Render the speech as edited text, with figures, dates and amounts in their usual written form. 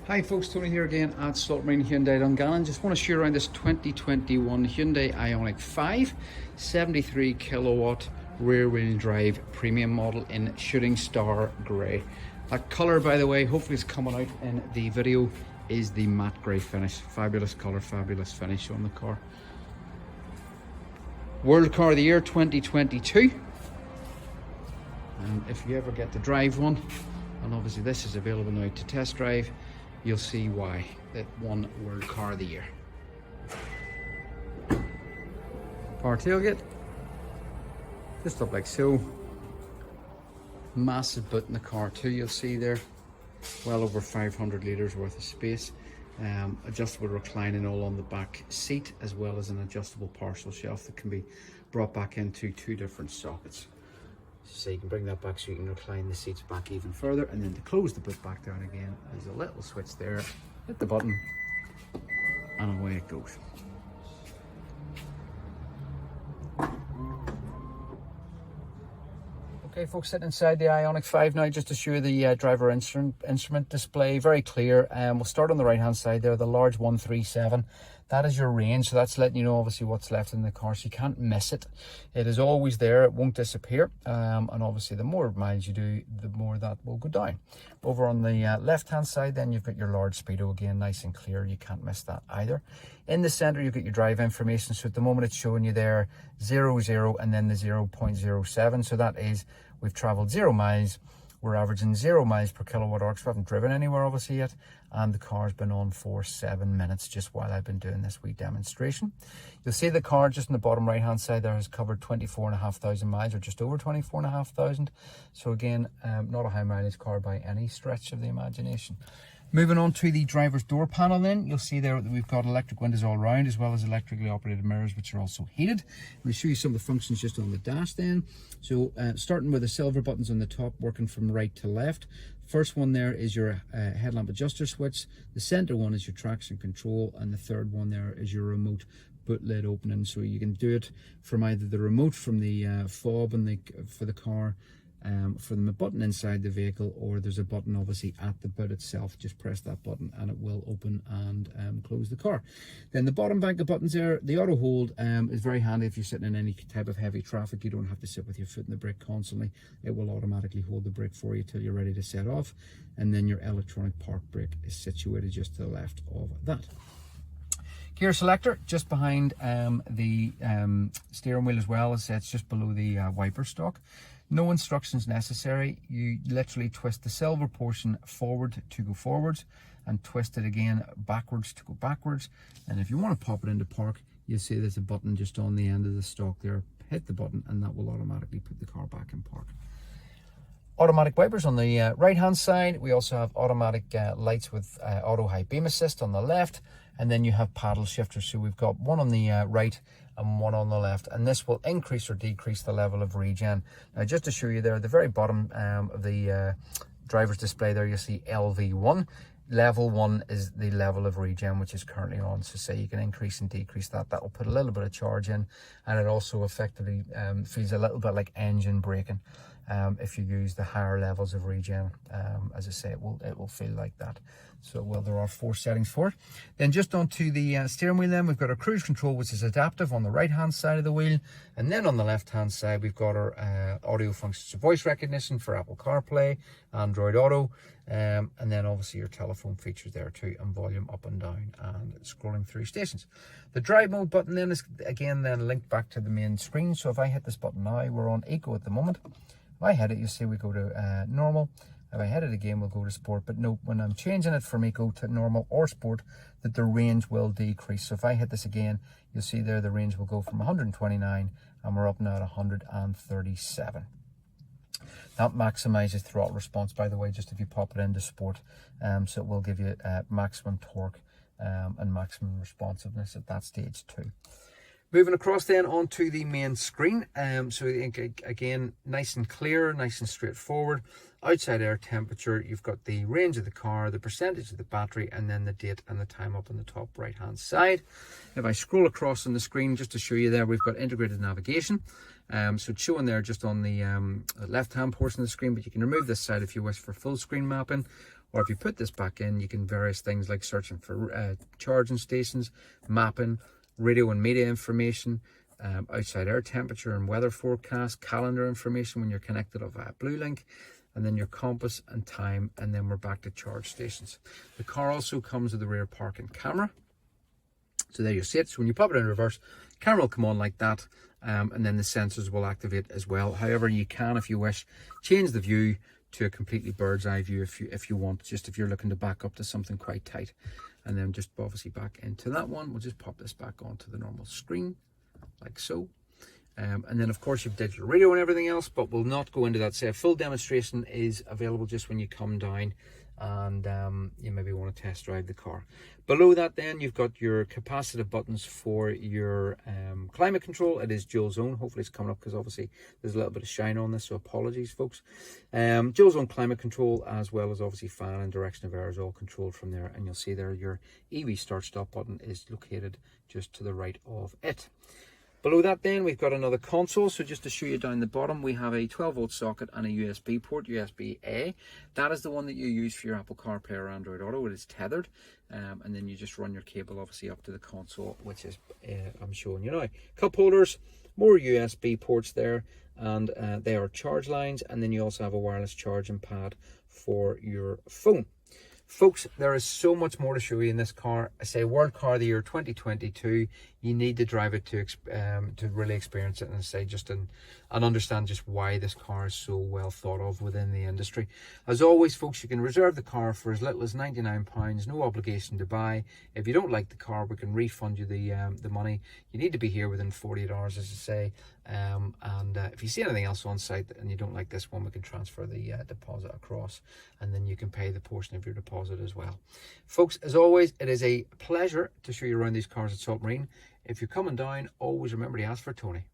Hi folks, Tony here again at Saltmarine Hyundai Dungannon. Just want to show you around this 2021 Hyundai Ioniq 5 73 kilowatt rear wheel drive premium model in shooting star grey. That colour, by the way, hopefully is coming out in the video, is the matte grey finish. Fabulous colour, fabulous finish on the car. World Car of the Year 2022. And if you ever get to drive one, and obviously this is available now to test drive, you'll see why that won World Car of the Year. Power tailgate, just up like so. Massive boot in the car too, you'll see there. Well over 500 litres worth of space. Adjustable reclining all on the back seat, as well as an adjustable parcel shelf that can be brought back into two different sockets. So you can bring that back so you can recline the seats back even further, and then to close the boot back down again, there's a little switch there. Hit the button and away it goes. Okay folks, sitting inside the Ioniq 5 now, just to show you the driver instrument display, very clear. We'll start on the right hand side there, the large 137. That is your range, so that's letting you know obviously what's left in the car, so you can't miss it. It is always there, it won't disappear, and obviously the more miles you do, the more that will go down. Over on the left hand side then, you've got your large speedo, again nice and clear, you can't miss that either. In the center you've got your drive information, so at the moment it's showing you there 00 and then the 0.07, so that is we've traveled 0 miles. We're averaging 0 miles per kilowatt hour, so we haven't driven anywhere obviously yet, and the car's been on for 7 minutes just while I've been doing this wee demonstration. You'll see the car just in the bottom right hand side there has covered 24,500 miles, or just over 24,500. So again, not a high mileage car by any stretch of the imagination. Moving on to the driver's door panel then, you'll see there that we've got electric windows all around, as well as electrically operated mirrors, which are also heated. Let me show you some of the functions just on the dash then. So starting with the silver buttons on the top, working from right to left. First one there is your headlamp adjuster switch. The center one is your traction control, and the third one there is your remote boot lid opening. So you can do it from either the remote from the fob and for the car, from the button inside the vehicle, or there's a button obviously at the boot itself. Just press that button and it will open and close the car. Then the bottom bank of buttons there, the auto hold is very handy if you're sitting in any type of heavy traffic. You don't have to sit with your foot in the brake constantly. It will automatically hold the brake for you till you're ready to set off. And then your electronic park brake is situated just to the left of that. Gear selector just behind the steering wheel as well, as it's just below the wiper stalk. No instructions necessary. You literally twist the silver portion forward to go forwards, and twist it again backwards to go backwards. And if you want to pop it into park, you'll see there's a button just on the end of the stalk there. Hit the button and that will automatically put the car back in park. Automatic wipers on the right hand side. We also have automatic lights with auto high beam assist on the left, and then you have paddle shifters. So we've got one on the right and one on the left, and this will increase or decrease the level of regen. Now just to show you there, at the very bottom of the driver's display there, you see LV1. Level 1 is the level of regen which is currently on, so say you can increase and decrease that. That will put a little bit of charge in, and it also effectively feels a little bit like engine braking. If you use the higher levels of regen, as I say, it will feel like that. So well, there are 4 settings for it. Then just onto the steering wheel then, we've got our cruise control, which is adaptive on the right hand side of the wheel, and then on the left hand side we've got our audio functions, so voice recognition for Apple CarPlay, Android Auto, and then obviously your telephone features there too, and volume up and down and scrolling through stations. The drive mode button then is again then linked back to the main screen. So if I hit this button now, we're on eco at the moment. If I hit it, you see we go to normal. If I hit it again, we'll go to sport. But note, when I'm changing it from eco to normal or sport, that the range will decrease. So if I hit this again, you'll see there the range will go from 129 and we're up now at 137. That maximizes throttle response, by the way, just if you pop it into sport. So it will give you maximum torque and maximum responsiveness at that stage too. Moving across then onto the main screen, so again, nice and clear, nice and straightforward. Outside air temperature, you've got the range of the car, the percentage of the battery, and then the date and the time up on the top right hand side. If I scroll across on the screen just to show you there, we've got integrated navigation. So it's showing there just on the left hand portion of the screen, but you can remove this side if you wish for full screen mapping, Or if you put this back in, you can various things like searching for charging stations, mapping, radio and media information, outside air temperature and weather forecast, calendar information when you're connected of Bluelink, and then your compass and time, and then we're back to charge stations. The car also comes with a rear parking camera. So there you see it. So when you pop it in reverse, camera will come on like that, and then the sensors will activate as well. However, you can, if you wish, change the view to a completely bird's eye view if you want, just if you're looking to back up to something quite tight. And then just obviously back into that one. We'll just pop this back onto the normal screen, like so. And then of course you've digital radio and everything else, but we'll not go into that. Say a full demonstration is available just when you come down and you maybe want to test drive the car. Below that then you've got your capacitive buttons for your climate control. It is dual zone. Hopefully it's coming up because obviously there's a little bit of shine on this, so apologies folks. Dual zone climate control, as well as obviously fan and direction of air is all controlled from there, and you'll see there your EV start stop button is located just to the right of it. Below that then we've got another console. So just to show you down the bottom, we have a 12-volt socket and a USB port, USB-A. That is the one that you use for your Apple CarPlay or Android Auto. It is tethered, and then you just run your cable obviously up to the console, which is I'm showing you now. Cup holders, more USB ports there, and they are charge lines, and then you also have a wireless charging pad for your phone. Folks, there is so much more to show you in this car. I say World Car of the Year 2022. You need to drive it to really experience it, and say and understand just why this car is so well thought of within the industry. As always, folks, you can reserve the car for as little as £99, no obligation to buy. If you don't like the car, we can refund you the money. You need to be here within 48 hours, as I say. If you see anything else on site and you don't like this one, we can transfer the deposit across, and then you can pay the portion of your deposit as well. Folks, as always, it is a pleasure to show you around these cars at Saltmarine. If you're coming down, always remember to ask for Tony.